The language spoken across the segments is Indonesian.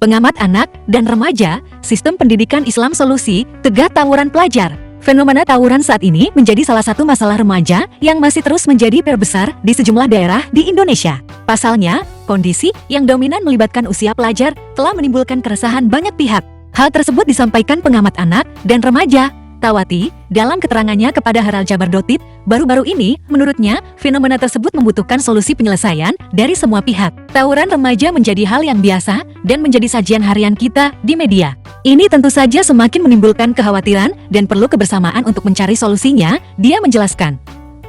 Pengamat anak dan remaja, sistem pendidikan Islam solusi, tegak tawuran pelajar. Fenomena tawuran saat ini menjadi salah satu masalah remaja yang masih terus menjadi perbesar di sejumlah daerah di Indonesia. Pasalnya, kondisi yang dominan melibatkan usia pelajar telah menimbulkan keresahan banyak pihak. Hal tersebut disampaikan pengamat anak dan remaja, Tawati, dalam keterangannya kepada Haraljabar.it. Baru-baru ini, menurutnya, fenomena tersebut membutuhkan solusi penyelesaian dari semua pihak. Tawuran remaja menjadi hal yang biasa dan menjadi sajian harian kita di media. Ini tentu saja semakin menimbulkan kekhawatiran dan perlu kebersamaan untuk mencari solusinya, dia menjelaskan.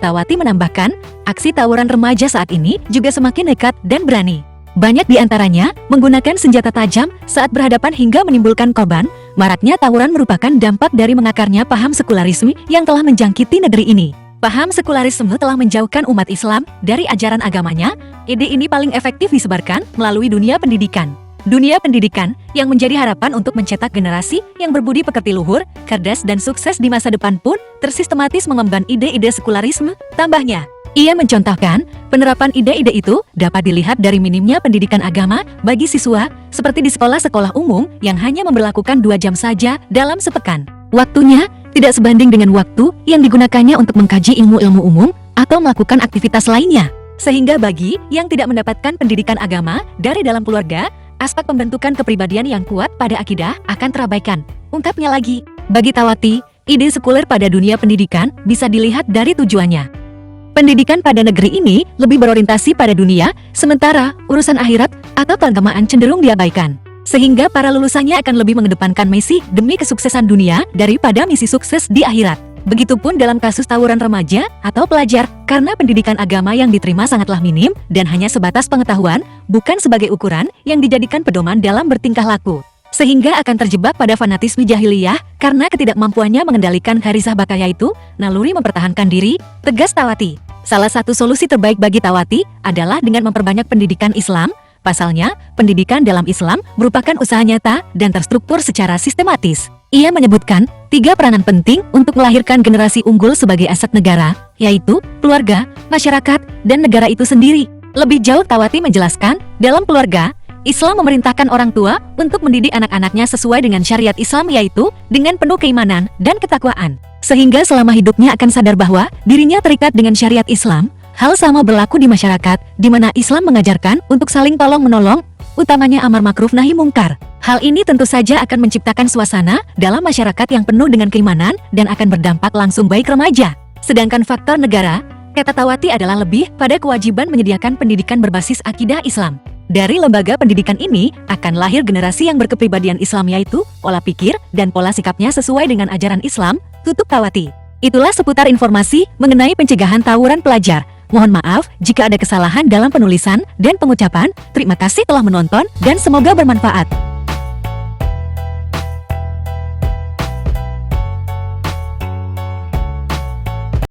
Tawati menambahkan, aksi tawuran remaja saat ini juga semakin nekat dan berani. Banyak di antaranya menggunakan senjata tajam saat berhadapan hingga menimbulkan korban. Maraknya tawuran merupakan dampak dari mengakarnya paham sekularisme yang telah menjangkiti negeri ini. Paham sekularisme telah menjauhkan umat Islam dari ajaran agamanya. Ide ini paling efektif disebarkan melalui dunia pendidikan. Dunia pendidikan yang menjadi harapan untuk mencetak generasi yang berbudi pekerti luhur, cerdas dan sukses di masa depan pun tersistematis mengemban ide-ide sekularisme, tambahnya. Ia mencontohkan, penerapan ide-ide itu dapat dilihat dari minimnya pendidikan agama bagi siswa, seperti di sekolah-sekolah umum yang hanya memberlakukan 2 jam saja dalam sepekan. Waktunya tidak sebanding dengan waktu yang digunakannya untuk mengkaji ilmu-ilmu umum atau melakukan aktivitas lainnya. Sehingga bagi yang tidak mendapatkan pendidikan agama dari dalam keluarga, aspek pembentukan kepribadian yang kuat pada akidah akan terabaikan. Ungkapnya lagi, bagi Tawati, ide sekuler pada dunia pendidikan bisa dilihat dari tujuannya. Pendidikan pada negeri ini lebih berorientasi pada dunia, sementara urusan akhirat atau keagamaan cenderung diabaikan. Sehingga para lulusannya akan lebih mengedepankan misi demi kesuksesan dunia daripada misi sukses di akhirat. Begitupun dalam kasus tawuran remaja atau pelajar, karena pendidikan agama yang diterima sangatlah minim dan hanya sebatas pengetahuan, bukan sebagai ukuran yang dijadikan pedoman dalam bertingkah laku. Sehingga akan terjebak pada fanatisme jahiliyah karena ketidakmampuannya mengendalikan gharizah bakaya itu, naluri mempertahankan diri, tegas Tawati. Salah satu solusi terbaik bagi Tawati adalah dengan memperbanyak pendidikan Islam. Pasalnya, pendidikan dalam Islam merupakan usaha nyata dan terstruktur secara sistematis. Ia menyebutkan 3 peranan penting untuk melahirkan generasi unggul sebagai aset negara, yaitu keluarga, masyarakat, dan negara itu sendiri. Lebih jauh Tawati menjelaskan, dalam keluarga, Islam memerintahkan orang tua untuk mendidik anak-anaknya sesuai dengan syariat Islam, yaitu dengan penuh keimanan dan ketakwaan. Sehingga selama hidupnya akan sadar bahwa dirinya terikat dengan syariat Islam. Hal sama berlaku di masyarakat, di mana Islam mengajarkan untuk saling tolong-menolong, utamanya amar makruf nahi mungkar. Hal ini tentu saja akan menciptakan suasana dalam masyarakat yang penuh dengan keimanan dan akan berdampak langsung baik remaja. Sedangkan faktor negara, kata Tawati, adalah lebih pada kewajiban menyediakan pendidikan berbasis akidah Islam. Dari lembaga pendidikan ini akan lahir generasi yang berkepribadian Islam, yaitu pola pikir dan pola sikapnya sesuai dengan ajaran Islam, tutup Tawati. Itulah seputar informasi mengenai pencegahan tawuran pelajar. Mohon maaf jika ada kesalahan dalam penulisan dan pengucapan. Terima kasih telah menonton dan semoga bermanfaat.